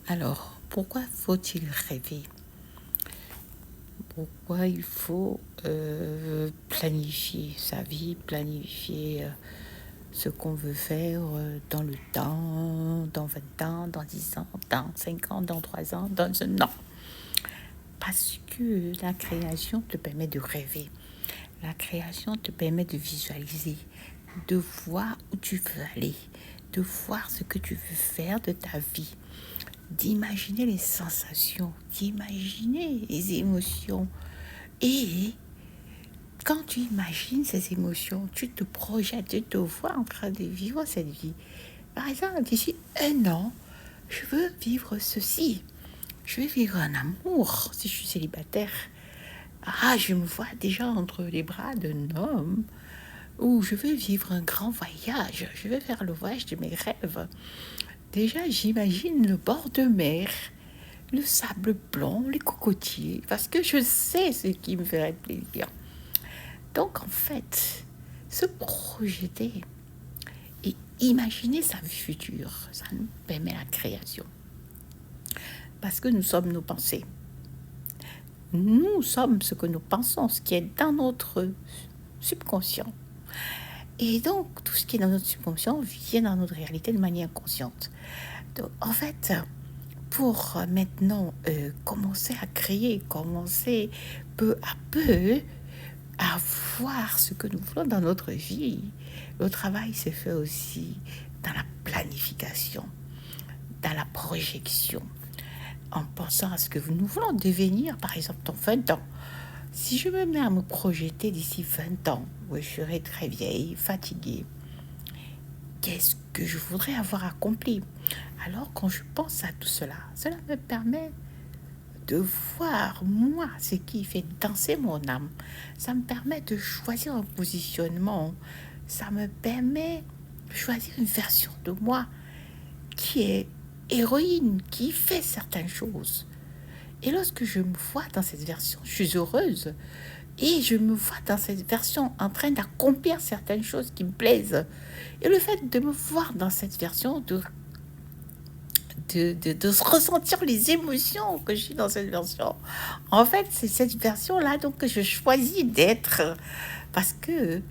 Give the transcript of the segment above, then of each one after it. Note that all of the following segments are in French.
Alors, pourquoi faut-il rêver? Pourquoi il faut planifier sa vie, planifier ce qu'on veut faire dans le temps, dans 20 ans, dans 10 ans, dans 5 ans, dans 3 ans, dans un an? Parce que la création te permet de rêver. La création te permet de visualiser, de voir où tu veux aller, de voir ce que tu veux faire de ta vie, d'imaginer les sensations, d'imaginer les émotions. Et quand tu imagines ces émotions, tu te projettes, tu te vois en train de vivre cette vie. Par exemple, d'ici un an, je veux vivre ceci. Je veux vivre un amour si je suis célibataire. Ah, je me vois déjà entre les bras d'un homme. Ou je veux vivre un grand voyage. Je veux faire le voyage de mes rêves. Déjà, j'imagine le bord de mer, le sable blanc, les cocotiers, parce que je sais ce qui me ferait plaisir. Donc, en fait, se projeter et imaginer sa vie future, ça nous permet la création. Parce que nous sommes nos pensées. Nous sommes ce que nous pensons, ce qui est dans notre subconscient. Et donc, tout ce qui est dans notre subconscient vient dans notre réalité de manière consciente. Donc, en fait, pour maintenant commencer à créer, commencer peu à peu à voir ce que nous voulons dans notre vie, le travail se fait aussi dans la planification, dans la projection, en pensant à ce que nous voulons devenir, par exemple, dans 20 ans. Si je me mets à me projeter d'ici 20 ans, où je serai très vieille, fatiguée, qu'est-ce que je voudrais avoir accompli? Alors, quand je pense à tout cela, cela me permet de voir, moi, ce qui fait danser mon âme. Ça me permet de choisir un positionnement. Ça me permet de choisir une version de moi qui est héroïne, qui fait certaines choses. Et lorsque je me vois dans cette version, je suis heureuse. Et je me vois dans cette version en train d'accomplir certaines choses qui me plaisent. Et le fait de me voir dans cette version, de ressentir les émotions que j'ai dans cette version. En fait, c'est cette version-là donc que je choisis d'être parce que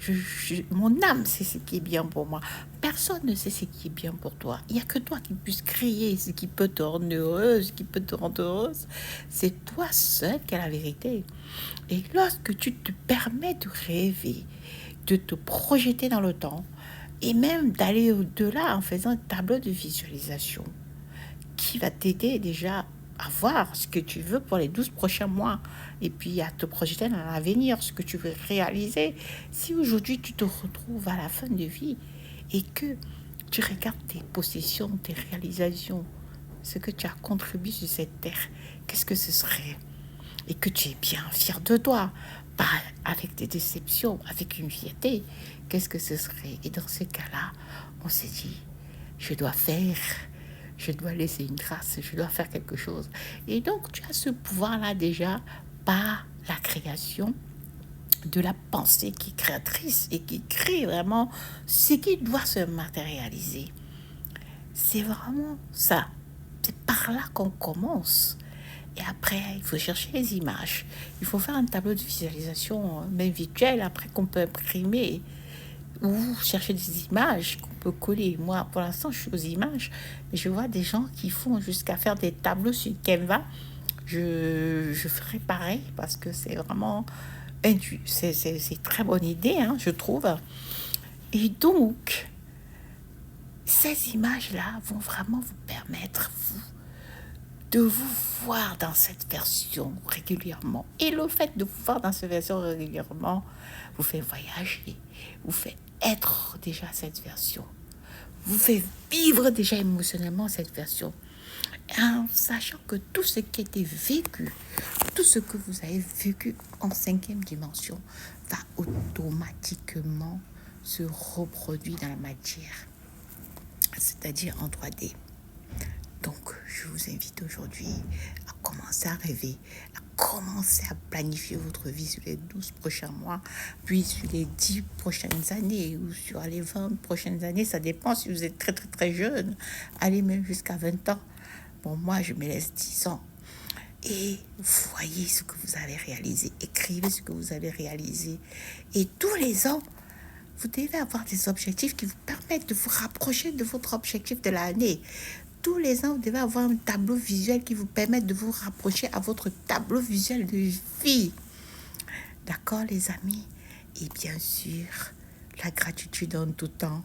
mon âme sait ce qui est bien pour moi. Personne ne sait ce qui est bien pour toi. Il n'y a que toi qui puisses créer ce qui peut te rendre heureuse, ce qui peut te rendre heureuse. C'est toi seul qui as la vérité. Et lorsque tu te permets de rêver, de te projeter dans le temps, et même d'aller au-delà en faisant un tableau de visualisation, qui va t'aider déjà à voir ce que tu veux pour les 12 prochains mois et puis à te projeter dans l'avenir, ce que tu veux réaliser. Si aujourd'hui tu te retrouves à la fin de vie et que tu regardes tes possessions, tes réalisations, ce que tu as contribué sur cette terre, qu'est-ce que ce serait? Et que tu es bien fier de toi, pas avec des déceptions, avec une fierté, qu'est-ce que ce serait? Et dans ce cas-là, on s'est dit, je dois faire, je dois laisser une trace, je dois faire quelque chose. Et donc, tu as ce pouvoir-là déjà par la création de la pensée qui est créatrice et qui crée vraiment ce qui doit se matérialiser. C'est vraiment ça. C'est par là qu'on commence. Et après, il faut chercher les images. Il faut faire un tableau de visualisation, même virtuel, après qu'on peut imprimer ou chercher des images qu'on peut coller. Moi, pour l'instant, je suis aux images, mais je vois des gens qui font jusqu'à faire des tableaux sur Canva. Je ferai pareil parce que c'est vraiment c'est très bonne idée, hein, je trouve. Et donc, ces images-là vont vraiment vous permettre, vous, de vous voir dans cette version régulièrement. Et le fait de vous voir dans cette version régulièrement vous fait voyager, vous fait être déjà cette version, vous fait vivre déjà émotionnellement cette version, en sachant que tout ce qui a été vécu, tout ce que vous avez vécu en 5e dimension va automatiquement se reproduire dans la matière, c'est-à-dire en 3D. Donc, je vous invite aujourd'hui à commencer à rêver, à commencer à planifier votre vie sur les 12 prochains mois, puis sur les 10 prochaines années ou sur les 20 prochaines années. Ça dépend si vous êtes très, très, très jeune. Allez même jusqu'à 20 ans. Bon, moi, je me laisse 10 ans. Et voyez ce que vous allez réaliser. Écrivez ce que vous allez réaliser. Et tous les ans, vous devez avoir des objectifs qui vous permettent de vous rapprocher de votre objectif de l'année. Tous les ans, vous devez avoir un tableau visuel qui vous permet de vous rapprocher à votre tableau visuel de vie. D'accord, les amis? Et bien sûr, la gratitude en tout temps.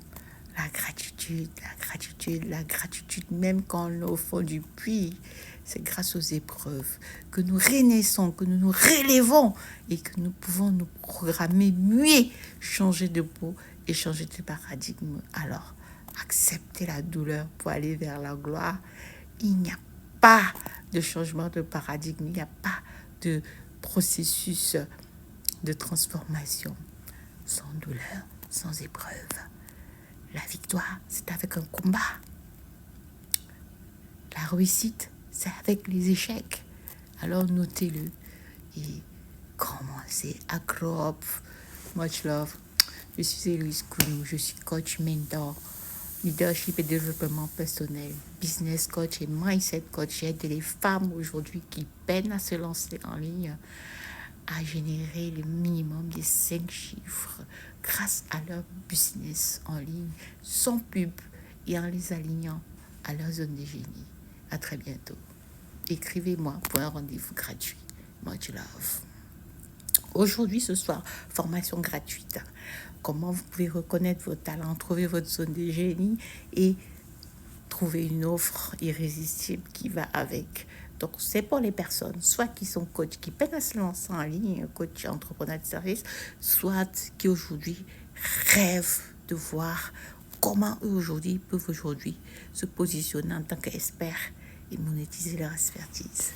La gratitude, la gratitude, la gratitude, même quand on est au fond du puits, c'est grâce aux épreuves que nous renaissons, que nous nous relevons et que nous pouvons nous programmer mieux, changer de peau et changer de paradigme. Alors, acceptez la douleur pour aller vers la gloire. Il n'y a pas de changement de paradigme, il n'y a pas de processus de transformation sans douleur, sans épreuve. La victoire, c'est avec un combat. La réussite, c'est avec les échecs. Alors notez-le et commencez à grow up. Much love. Je suis Héloïse Kounou, je suis coach, mentor, leadership et développement personnel, business coach et mindset coach. J'aide les femmes aujourd'hui qui peinent à se lancer en ligne à générer le minimum des 5 chiffres grâce à leur business en ligne, sans pub et en les alignant à leur zone de génie. À très bientôt. Écrivez-moi pour un rendez-vous gratuit. Much love. Aujourd'hui, ce soir, formation gratuite. Comment vous pouvez reconnaître vos talents, trouver votre zone de génie et trouver une offre irrésistible qui va avec. Donc, c'est pour les personnes, soit qui sont coachs, qui peinent à se lancer en ligne, coach entrepreneur de service, soit qui aujourd'hui rêvent de voir comment eux aujourd'hui peuvent aujourd'hui se positionner en tant qu'experts et monétiser leur expertise.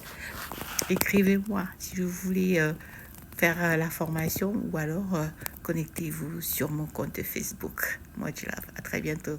Écrivez-moi si vous voulez faire la formation ou alors connectez-vous sur mon compte Facebook. Moi, je love. À très bientôt.